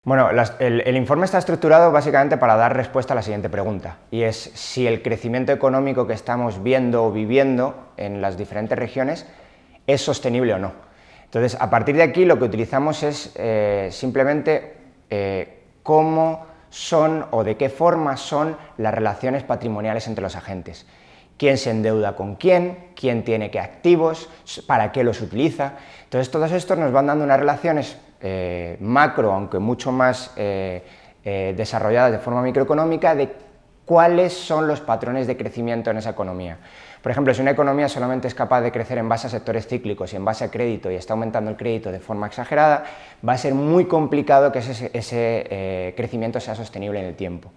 Bueno, el informe está estructurado básicamente para dar respuesta a la siguiente pregunta, y es si el crecimiento económico que estamos viendo o viviendo en las diferentes regiones es sostenible o no. Entonces, a partir de aquí lo que utilizamos es simplemente cómo son o de qué forma son las relaciones patrimoniales entre los agentes. ¿Quién se endeuda con quién? ¿Quién tiene qué activos? ¿Para qué los utiliza? Entonces, todos estos nos van dando unas relaciones macro, aunque mucho más desarrolladas de forma microeconómica, de cuáles son los patrones de crecimiento en esa economía. Por ejemplo, si una economía solamente es capaz de crecer en base a sectores cíclicos y en base a crédito y está aumentando el crédito de forma exagerada, va a ser muy complicado que ese crecimiento sea sostenible en el tiempo.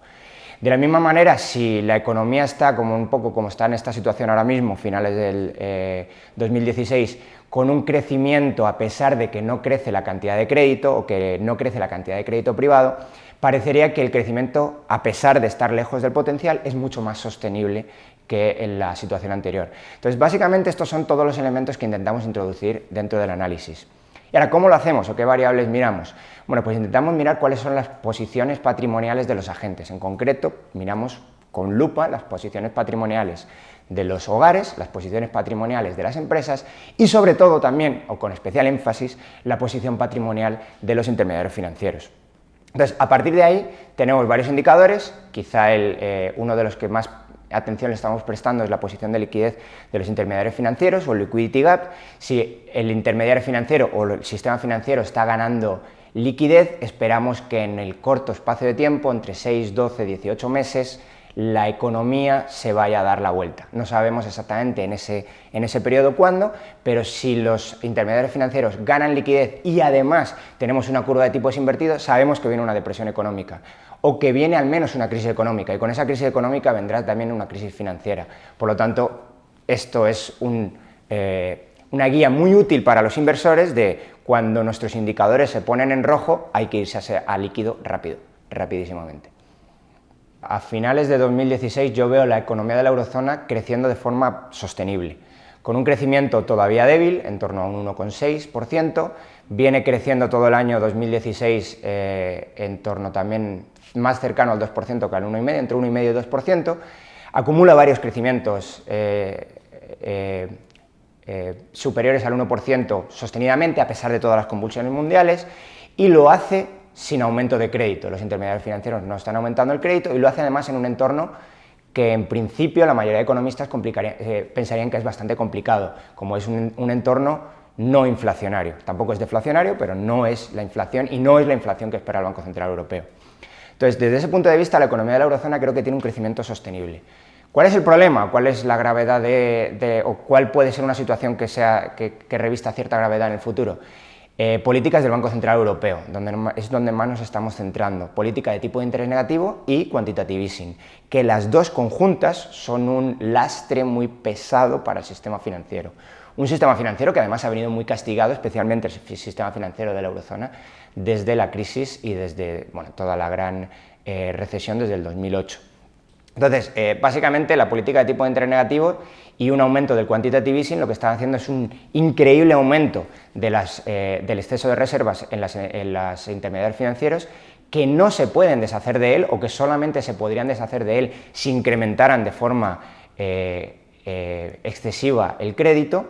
De la misma manera, si la economía está como un poco como está en esta situación ahora mismo, finales del 2016, con un crecimiento a pesar de que no crece la cantidad de crédito o que no crece la cantidad de crédito privado, parecería que el crecimiento, a pesar de estar lejos del potencial, es mucho más sostenible que en la situación anterior. Entonces, básicamente estos son todos los elementos que intentamos introducir dentro del análisis. Y ahora, ¿cómo lo hacemos o qué variables miramos? Bueno, pues intentamos mirar cuáles son las posiciones patrimoniales de los agentes. En concreto, miramos con lupa las posiciones patrimoniales de los hogares, las posiciones patrimoniales de las empresas y, sobre todo, también, o con especial énfasis, la posición patrimonial de los intermediarios financieros. Entonces, a partir de ahí, tenemos varios indicadores, quizá uno de los que más atención le estamos prestando es la posición de liquidez de los intermediarios financieros o el liquidity gap. Si el intermediario financiero o el sistema financiero está ganando liquidez, esperamos que en el corto espacio de tiempo, entre 6, 12, 18 meses, la economía se vaya a dar la vuelta. No sabemos exactamente en ese periodo cuándo, pero si los intermediarios financieros ganan liquidez y además tenemos una curva de tipos invertidos, sabemos que viene una depresión económica o que viene al menos una crisis económica, y con esa crisis económica vendrá también una crisis financiera. Por lo tanto, esto es una guía muy útil para los inversores de cuando nuestros indicadores se ponen en rojo, hay que irse a líquido rapidísimamente. A finales de 2016 yo veo la economía de la eurozona creciendo de forma sostenible, con un crecimiento todavía débil, en torno a un 1,6%, viene creciendo todo el año 2016 en torno también más cercano al 2% que al 1,5%, entre 1,5% y 2%, acumula varios crecimientos superiores al 1% sostenidamente a pesar de todas las convulsiones mundiales, y lo hace sin aumento de crédito. Los intermediarios financieros no están aumentando el crédito y lo hace además en un entorno que en principio la mayoría de economistas pensarían que es bastante complicado, como es un entorno no inflacionario. Tampoco es deflacionario, pero no es la inflación y no es la inflación que espera el Banco Central Europeo. Entonces, desde ese punto de vista, la economía de la eurozona creo que tiene un crecimiento sostenible. ¿Cuál es el problema? ¿Cuál es la gravedad o cuál puede ser una situación que revista cierta gravedad en el futuro? Políticas del Banco Central Europeo, es donde más nos estamos centrando, política de tipo de interés negativo y quantitative easing, que las dos conjuntas son un lastre muy pesado para el sistema financiero. Un sistema financiero que además ha venido muy castigado, especialmente el sistema financiero de la eurozona, desde la crisis y desde toda la gran recesión desde el 2008. Entonces, básicamente la política de tipo de interés negativo y un aumento del quantitative easing lo que están haciendo es un increíble aumento del exceso de reservas en los intermediarios financieros, que no se pueden deshacer de él o que solamente se podrían deshacer de él si incrementaran de forma excesiva el crédito,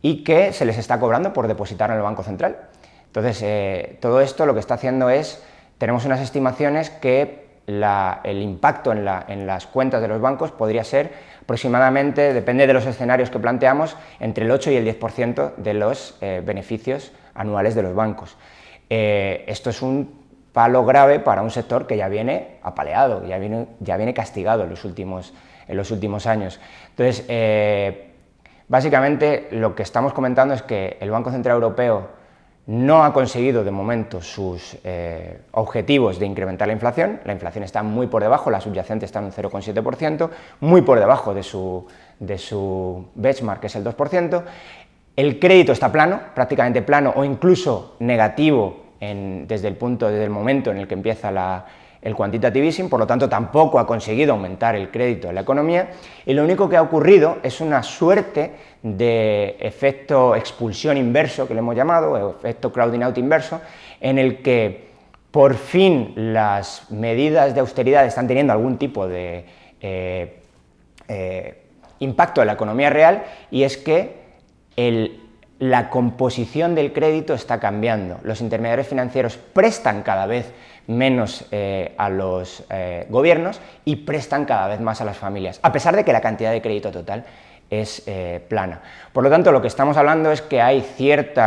y que se les está cobrando por depositar en el Banco Central. Entonces, todo esto lo que está haciendo es, tenemos unas estimaciones que el impacto en las cuentas de los bancos podría ser aproximadamente, depende de los escenarios que planteamos, entre el 8 y el 10% de los beneficios anuales de los bancos. Esto es un palo grave para un sector que ya viene apaleado, ya viene castigado en los últimos años. Entonces, básicamente lo que estamos comentando es que el Banco Central Europeo no ha conseguido de momento sus objetivos de incrementar la inflación está muy por debajo, la subyacente está en un 0,7%, muy por debajo de su benchmark, que es el 2%, el crédito está plano, prácticamente plano o incluso negativo desde el momento en el que empieza el quantitative easing, por lo tanto tampoco ha conseguido aumentar el crédito en la economía, y lo único que ha ocurrido es una suerte de efecto expulsión inverso, que le hemos llamado, o efecto crowding out inverso, en el que por fin las medidas de austeridad están teniendo algún tipo de impacto en la economía real, y es que la composición del crédito está cambiando. Los intermediarios financieros prestan cada vez menos a los gobiernos y prestan cada vez más a las familias, a pesar de que la cantidad de crédito total es plana. Por lo tanto, lo que estamos hablando es que hay cierto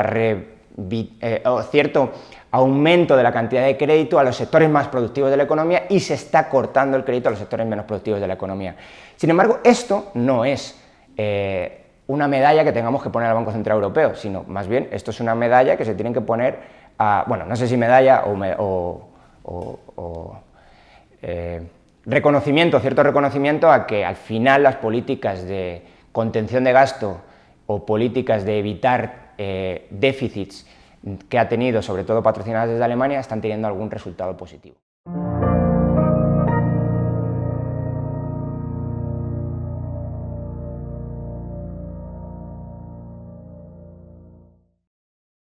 aumento de la cantidad de crédito a los sectores más productivos de la economía y se está cortando el crédito a los sectores menos productivos de la economía. Sin embargo, esto no es una medalla que tengamos que poner al Banco Central Europeo, sino más bien esto es una medalla que se tienen que poner a, bueno, no sé si medalla o reconocimiento, cierto reconocimiento a que al final las políticas de contención de gasto o políticas de evitar déficits que ha tenido, sobre todo patrocinadas desde Alemania, están teniendo algún resultado positivo.